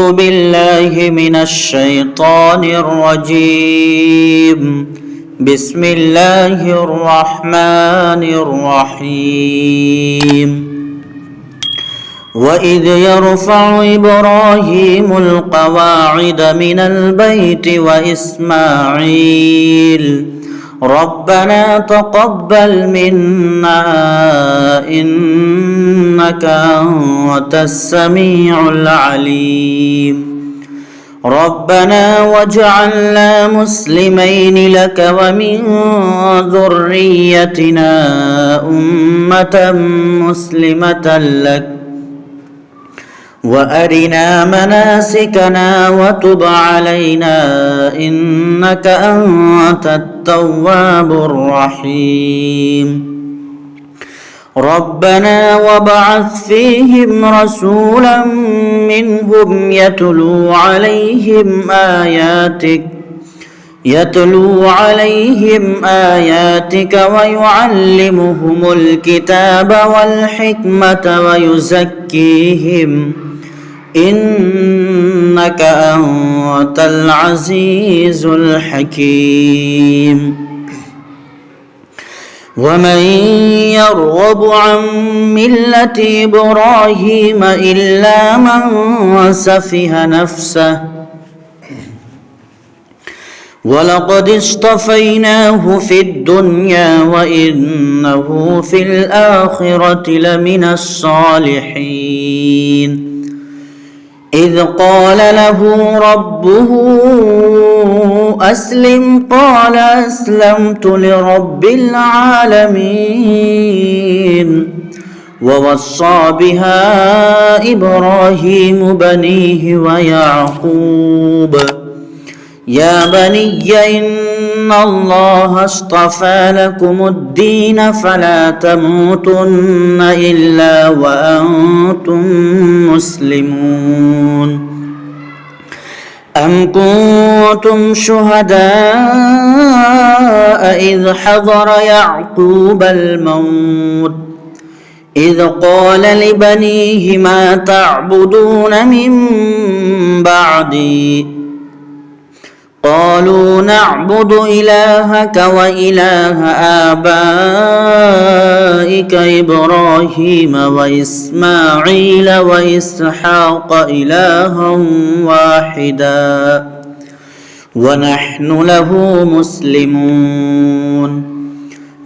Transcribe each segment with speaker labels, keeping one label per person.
Speaker 1: أعوذ بالله من الشيطان الرجيم. بسم الله الرحمن الرحيم. وإذ يرفع إبراهيم القواعد من البيت وإسماعيل ربنا تقبل منا إنك أنت السميع العليم. ربنا واجعلنا مسلمين لك ومن ذريتنا أمة مسلمة لك وأرنا مناسكنا وتب علينا إنك أنت التواب الرحيم. ربنا وابعث فيهم رسولا منهم يتلو عليهم آياتك ويعلمهم الكتاب والحكمة ويزكيهم إنك أنت العزيز الحكيم. ومن يرغب عن ملة إبراهيم إلا من سفه نفسه ولقد اصطفيناه في الدنيا وإنه في الآخرة لمن الصالحين. إذ قال له ربه أسلم قال أسلمت لرب العالمين. ووصى بها إبراهيم بنيه ويعقوب يا بني إن الله اصطفى لكم الدين فلا تموتن إلا وأنتم مسلمون. أم كنتم شهداء إذ حضر يعقوب الموت إذ قال لبنيه ما تعبدون من بعدي قالوا نعبد إلهك وإله آبائك إبراهيم وإسماعيل وإسحاق إلها واحدا ونحن له مسلمون.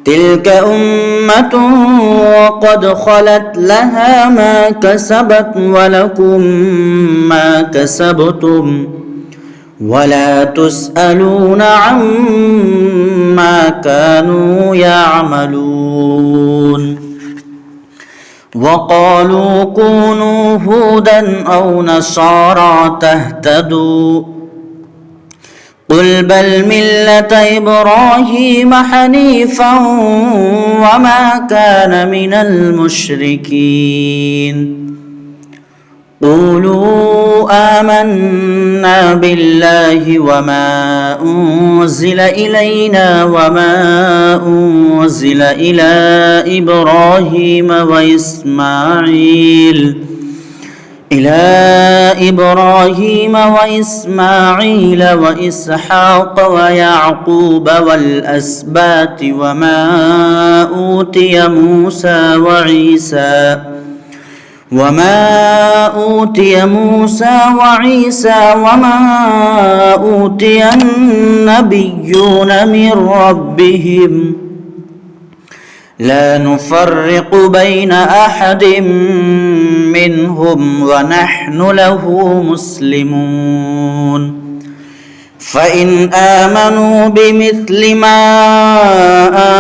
Speaker 1: تلك أمة وقد خلت لها ما كسبت ولكم ما كسبتم ولا تسألون عما كانوا يعملون. وقالوا كونوا هودا أو نصارى تهتدوا قل بل ملة إبراهيم حنيفا وما كان من المشركين. قولوا آمنا بالله وما أنزل إلينا وما أنزل إلى إبراهيم وإسماعيل وإسحاق ويعقوب والأسباط وما أوتي موسى وعيسى وما أوتي النبيون من ربهم لا نفرق بين أحد منهم ونحن له مسلمون. فإن آمنوا بمثل ما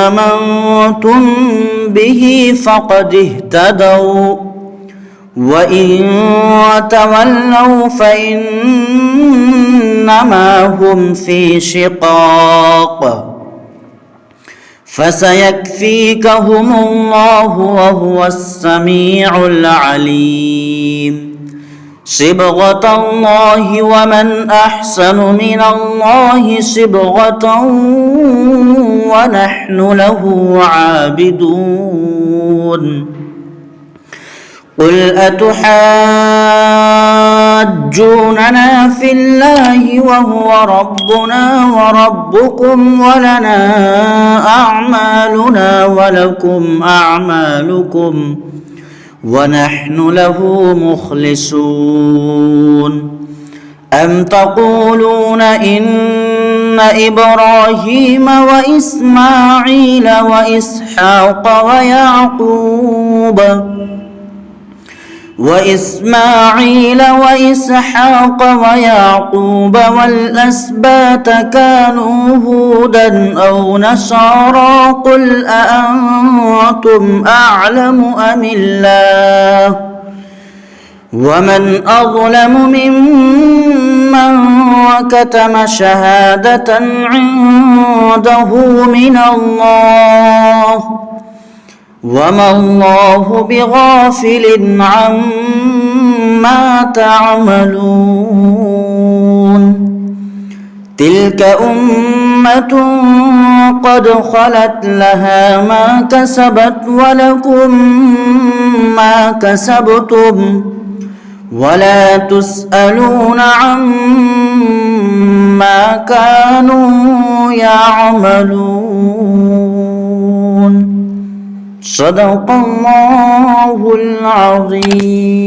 Speaker 1: آمنتم به فقد اهتدوا وإن تولوا فإنما هم في شقاق فسيكفيكهم الله وهو السميع العليم. صبغة الله ومن أحسن من الله صبغة ونحن له عابدون. قل أتحاجوننا في الله وهو ربنا وربكم ولنا أعمالنا ولكم أعمالكم ونحن له مخلصون أم تقولون إن إبراهيم وإسماعيل وإسحاق ويعقوب والأسباط كانوا هودا أو نصارى قل أأنتم أعلم أم الله ومن أظلم ممن كتم شهادة عنده من الله وما الله بغافل عما تعملون تلك أمة قد خلت لها ما كسبت ولكم ما كسبتم ولا تسألون عما كانوا يعملون صدق الله العظيم.